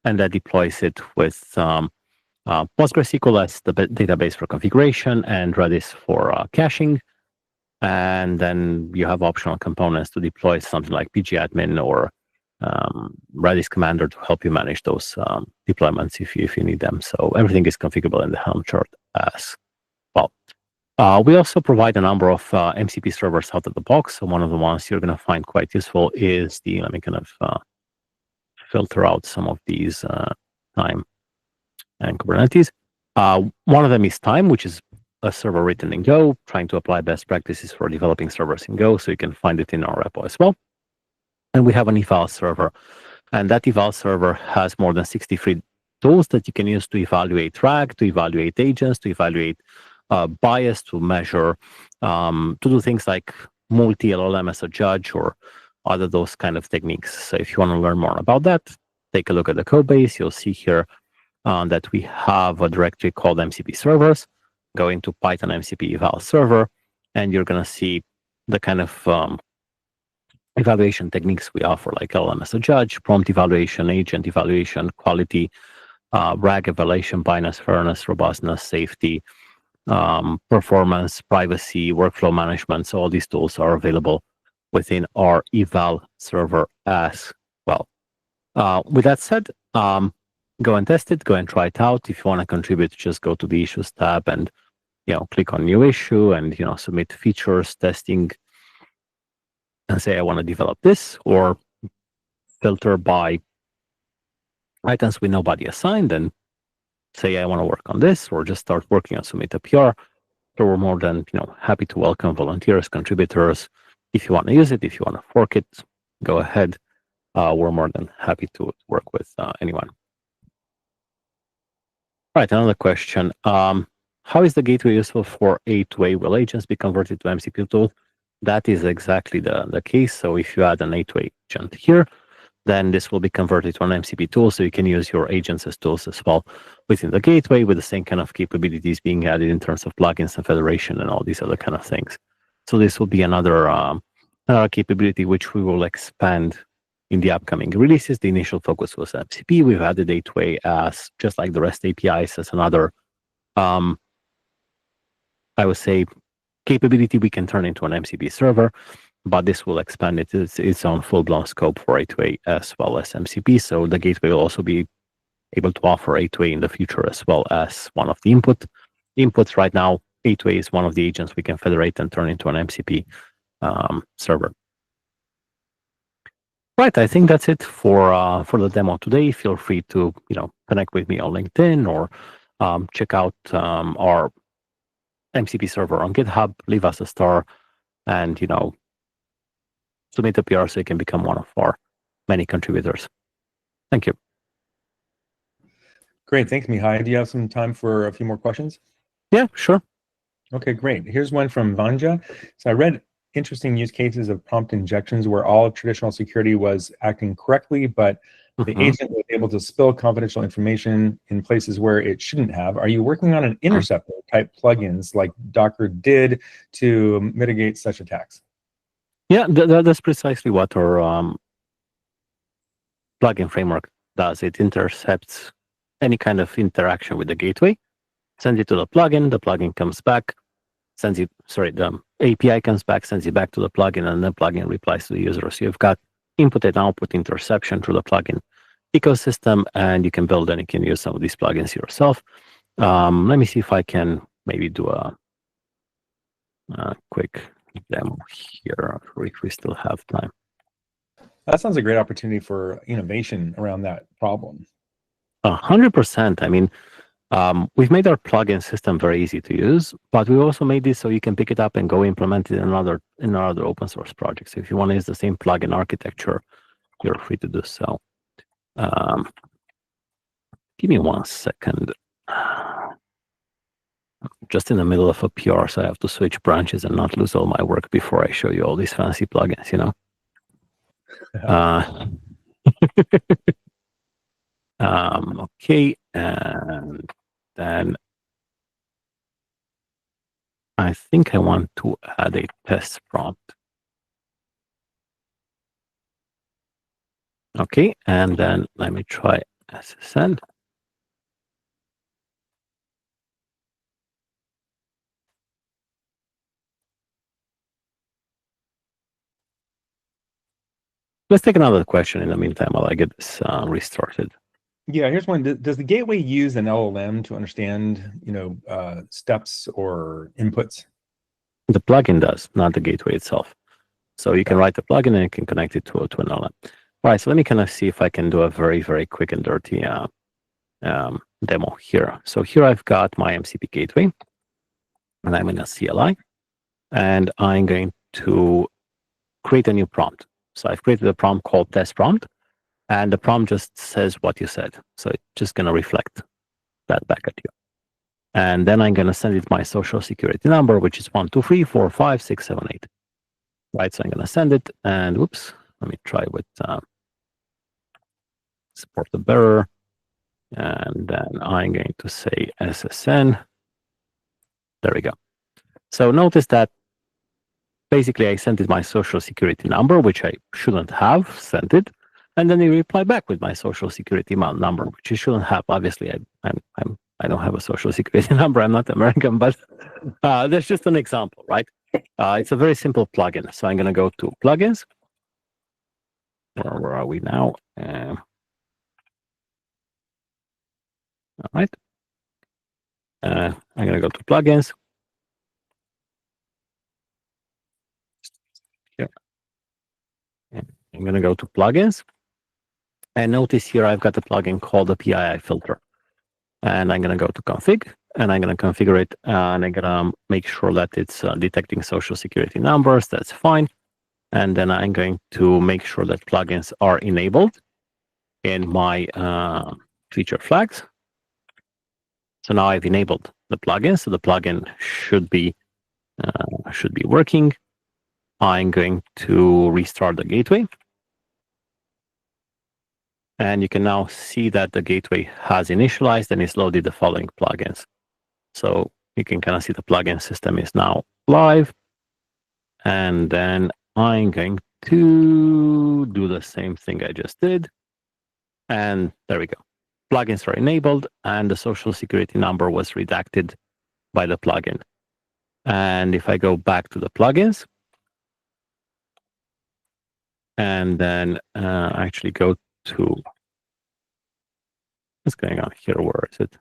and that deploys it with PostgreSQL as the database for configuration and Redis for caching. And then you have optional components to deploy something like pgadmin or Redis Commander to help you manage those deployments if you need them. So everything is configurable in the Helm chart as well. We also provide a number of MCP servers out of the box. So one of the ones you're going to find quite useful is let me kind of filter out some of these Time and Kubernetes. One of them is Time, which is a server written in Go, trying to apply best practices for developing servers in Go. So you can find it in our repo as well. And we have an eval server. And that eval server has more than 63 tools that you can use to evaluate RAG, to evaluate agents, to evaluate bias, to measure, to do things like multi-LLM as a judge or other those kind of techniques. So if you want to learn more about that, take a look at the Codebase. You'll see here that we have a directory called MCP Servers. Go into Python MCP eval server, and you're going to see the kind of evaluation techniques we offer, like LLM as a judge, prompt evaluation, agent evaluation, quality, RAG evaluation, bias, fairness, robustness, safety, performance, privacy, workflow management. So all these tools are available within our eval server as well. With that said, go and test it, go and try it out. If you want to contribute, just go to the Issues tab and click on New Issue and submit features, testing, and say I want to develop this, or filter by items with nobody assigned and say I want to work on this, or just start working on submit a PR. So we're more than happy to welcome volunteers, contributors. If you want to use it, if you want to fork it, go ahead. We're more than happy to work with anyone. All right, another question. How is the gateway useful for A2A? Will agents be converted to MCP tool? That is exactly the case. So if you add an A2A agent here, then this will be converted to an MCP tool. So you can use your agents as tools as well within the gateway, with the same kind of capabilities being added in terms of plugins and federation and all these other kind of things. So this will be another capability which we will expand in the upcoming releases. The initial focus was MCP. We've added gateway as just like the REST APIs as another, I would say, capability we can turn into an MCP server, but this will expand its own full-blown scope for A2A as well as MCP. So the gateway will also be able to offer A2A in the future as well as one of the inputs. Right now, A2A is one of the agents we can federate and turn into an MCP server. Right, I think that's it for the demo today. Feel free to connect with me on LinkedIn or check out our MCP server on GitHub. Leave us a star, and submit a PR so you can become one of our many contributors. Thank you. Great, thanks, Mihai. Do you have some time for a few more questions? Yeah, sure. Okay, great. Here's one from Vanja. So I read interesting use cases of prompt injections where all traditional security was acting correctly, but the agent was able to spill confidential information in places where it shouldn't have. Are you working on an interceptor type plugins like Docker did to mitigate such attacks? Yeah, that's precisely what our plugin framework does. It intercepts any kind of interaction with the gateway, sends it to the plugin comes back, the API comes back, sends it back to the plugin, and the plugin replies to the user. So you've got input and output interception through the plugin ecosystem, and you can build and you can use some of these plugins yourself. Let me see if I can maybe do a quick demo here if we still have time. That sounds a great opportunity for innovation around that problem. 100%. I mean, we've made our plugin system very easy to use, but we also made this so you can pick it up and go implement it in another open source project. So if you want to use the same plugin architecture, you're free to do so. Give me 1 second. I'm just in the middle of a PR, so I have to switch branches and not lose all my work before I show you all these fancy plugins, Okay, and then I think I want to add a test prompt. Okay, and then let me try SSN. Let's take another question in the meantime while I get this restarted. Yeah, here's one. Does the gateway use an LLM to understand, steps or inputs? The plugin does, not the gateway itself. So you can write the plugin and you can connect it to an LLM. All right, so let me kind of see if I can do a very, very quick and dirty demo here. So here I've got my MCP gateway, and I'm in a CLI, and I'm going to create a new prompt. So I've created a prompt called test prompt, and the prompt just says what you said. So it's just going to reflect that back at you. And then I'm going to send it my social security number, which is 1, 2, 3, 4, 5, 6, 7, 8. Right, so I'm going to send it, and whoops, let me try with support the bearer. And then I'm going to say SSN. There we go. So notice that basically I sent it my social security number, which I shouldn't have sent it. And then he replied back with my social security number, which you shouldn't have. Obviously, I don't have a social security number. I'm not American, but that's just an example, right? It's a very simple plugin. So I'm going to go to plugins. Where are we now? All right. I'm going to go to plugins. Here. I'm going to go to plugins. And notice here I've got a plugin called the PII filter. And I'm going to go to config, and I'm going to configure it, and I'm going to make sure that it's detecting social security numbers. That's fine. And then I'm going to make sure that plugins are enabled in my feature flags. So now I've enabled the plugin, so the plugin should be working. I'm going to restart the gateway. And you can now see that the gateway has initialized and it's loaded the following plugins. So you can kind of see the plugin system is now live. And then I'm going to do the same thing I just did. And there we go. Plugins are enabled, and the social security number was redacted by the plugin. And if I go back to the plugins, and then actually go to, what's going on here? Where is it?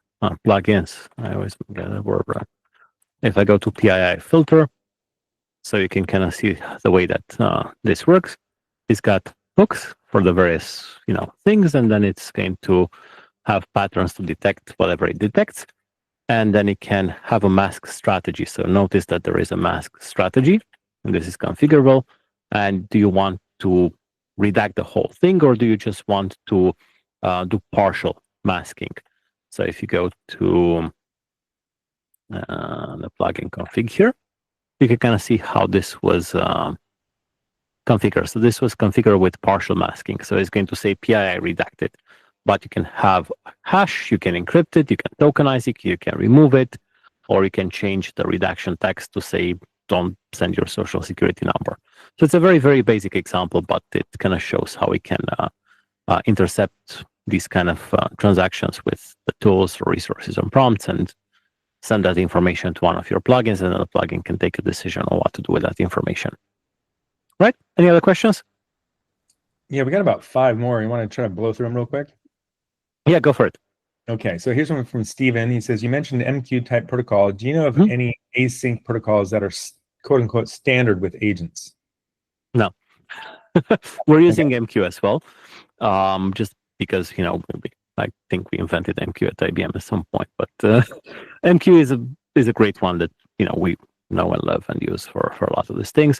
Plugins. I always get the word wrong. If I go to PII filter, so you can kind of see the way that this works. It's got hooks for the various things, and then it's going to have patterns to detect whatever it detects, and then it can have a mask strategy. So notice that there is a mask strategy, and this is configurable. And do you want to redact the whole thing, or do you just want to do partial masking? So if you go to the plugin config here, you can kind of see how this was configured. So this was configured with partial masking. So it's going to say PII redacted, but you can have hash, you can encrypt it, you can tokenize it, you can remove it, or you can change the redaction text to say, don't send your social security number. So it's a very, very basic example, but it kind of shows how we can intercept these kind of transactions with the tools or resources and prompts and send that information to one of your plugins, and then the plugin can take a decision on what to do with that information. Right? Any other questions? Yeah, we got about 5 more. You want to try to blow through them real quick? Yeah, go for it. Okay, so here's one from Steven. He says, you mentioned MQ type protocol. Do you know of any async protocols that are quote unquote standard with agents? No. We're using MQ as well, just because, I think we invented MQ at IBM at some point, but MQ is a great one that, we know and love and use for a lot of these things.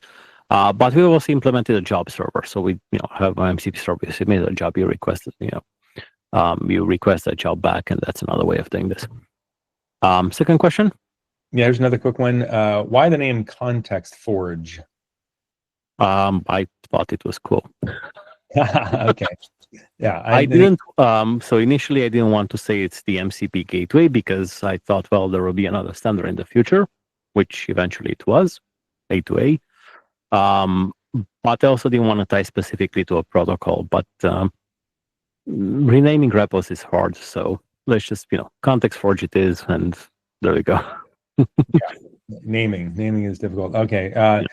But we also implemented a job server. So we, have an MCP server. You submit a job, you request it, you request that job back, and that's another way of doing this. Second question? Yeah, here's another quick one. Why the name ContextForge? I thought it was cool. Okay. Yeah. I didn't, so initially I didn't want to say it's the MCP Gateway because I thought, well, there will be another standard in the future, which eventually it was, A2A. But I also didn't want to tie specifically to a protocol, but renaming repos is hard. So let's just, ContextForge it is, and there we go. Yeah. Naming is difficult. Okay.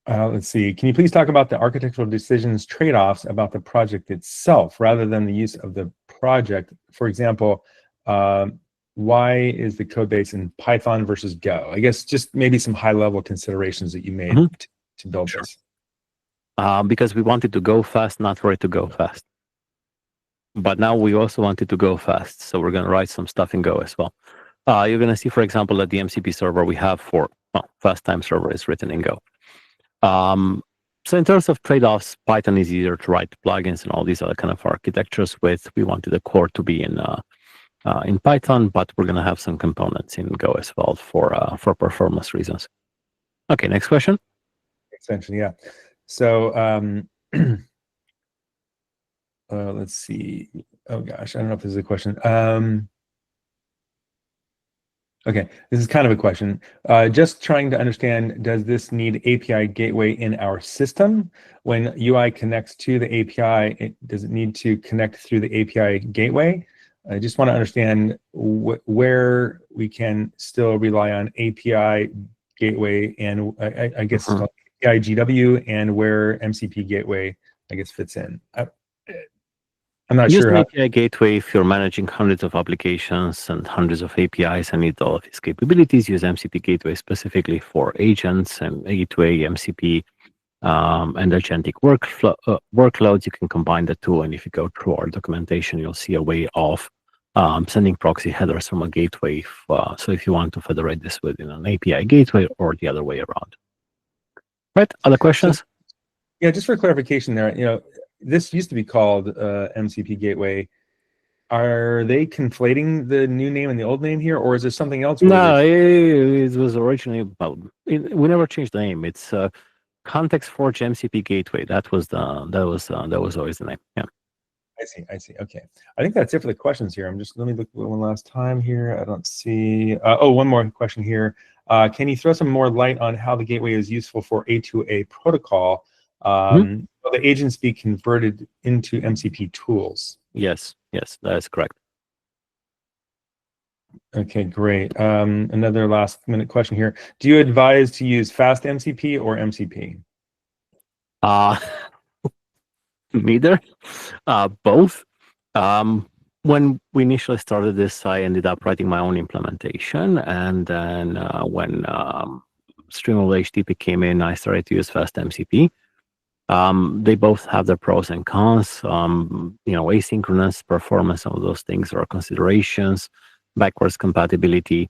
Let's see. Can you please talk about the architectural decisions trade-offs about the project itself rather than the use of the project? For example, why is the code base in Python versus Go? I guess just maybe some high-level considerations that you made to build this. Because we wanted to go fast, not for it to go fast. But now we also want it to go fast, so we're going to write some stuff in Go as well. You're going to see, for example, that the MCP server we have for fast time server is written in Go. So in terms of trade-offs, Python is easier to write plugins and all these other kind of architectures with. We wanted the core to be in Python, but we're going to have some components in Go as well for performance reasons. Okay, next question. Extension, yeah. So let's see. Oh gosh, I don't know if this is a question. Okay, this is kind of a question. Just trying to understand, does this need API gateway in our system? When UI connects to the API, does it need to connect through the API gateway? I just want to understand where we can still rely on API gateway, and I guess it's called API GW, and where MCP gateway, I guess, fits in. I'm not sure. Use API gateway if you're managing hundreds of applications and hundreds of APIs and need all of its capabilities. Use MCP gateway specifically for agents and gateway, MCP, and agentic workloads. You can combine the two, and if you go through our documentation, you'll see a way of sending proxy headers from a gateway. So if you want to federate this within an API gateway or the other way around. Right? Other questions? So, yeah, just for clarification there, this used to be called MCP Gateway. Are they conflating the new name and the old name here, or is there something else? No, it was originally, we never changed the name. It's ContextForge MCP Gateway. That was always the name. Yeah. I see. Okay. I think that's it for the questions here. Let me look one last time here. I don't see. One more question here. Can you throw some more light on how the gateway is useful for A2A protocol? Will the agents be converted into MCP tools? Yes, that is correct. Okay, great. Another last minute question here. Do you advise to use fast MCP or MCP? Neither. Both. When we initially started this, I ended up writing my own implementation, and then when Streamable HTTP came in, I started to use fast MCP. They both have their pros and cons. Asynchronous performance, some of those things are considerations. Backwards compatibility.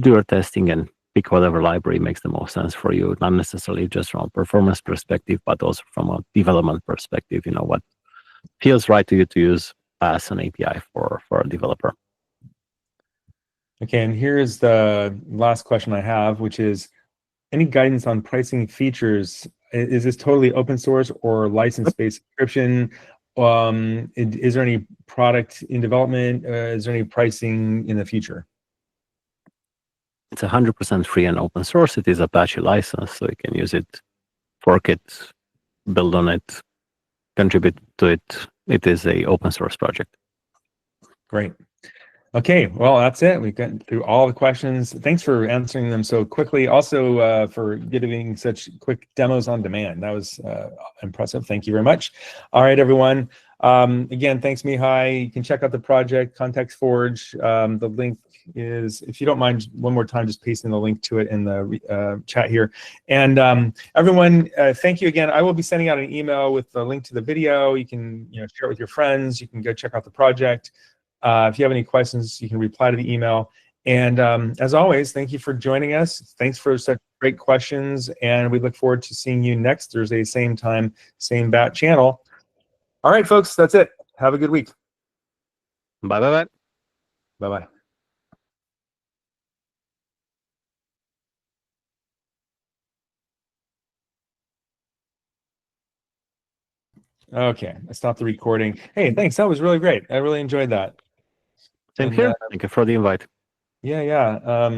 Do your testing and pick whatever library makes the most sense for you. Not necessarily just from a performance perspective, but also from a development perspective. What feels right to you to use as an API for a developer. Okay, and here's the last question I have, which is, any guidance on pricing features? Is this totally open source or license-based subscription? Is there any product in development? Is there any pricing in the future? It's 100% free and open source. It is Apache license, so you can use it, fork it, build on it, contribute to it. It is a open source project. Great. Okay, well, that's it. We've gotten through all the questions. Thanks for answering them so quickly. Also, for giving such quick demos on demand. That was impressive. Thank you very much. All right, everyone. Again, thanks, Mihai. You can check out the project, ContextForge. The link is, if you don't mind, one more time, just pasting the link to it in the chat here. And everyone, thank you again. I will be sending out an email with the link to the video. You can share it with your friends. You can go check out the project. If you have any questions, you can reply to the email. And as always, thank you for joining us. Thanks for such great questions. And we look forward to seeing you next Thursday, same time, same bat channel. All right, folks, that's it. Have a good week. Bye-bye. Bye-bye. Okay, I stopped the recording. Hey, thanks. That was really great. I really enjoyed that. Same here. Thank you for the invite. Yeah.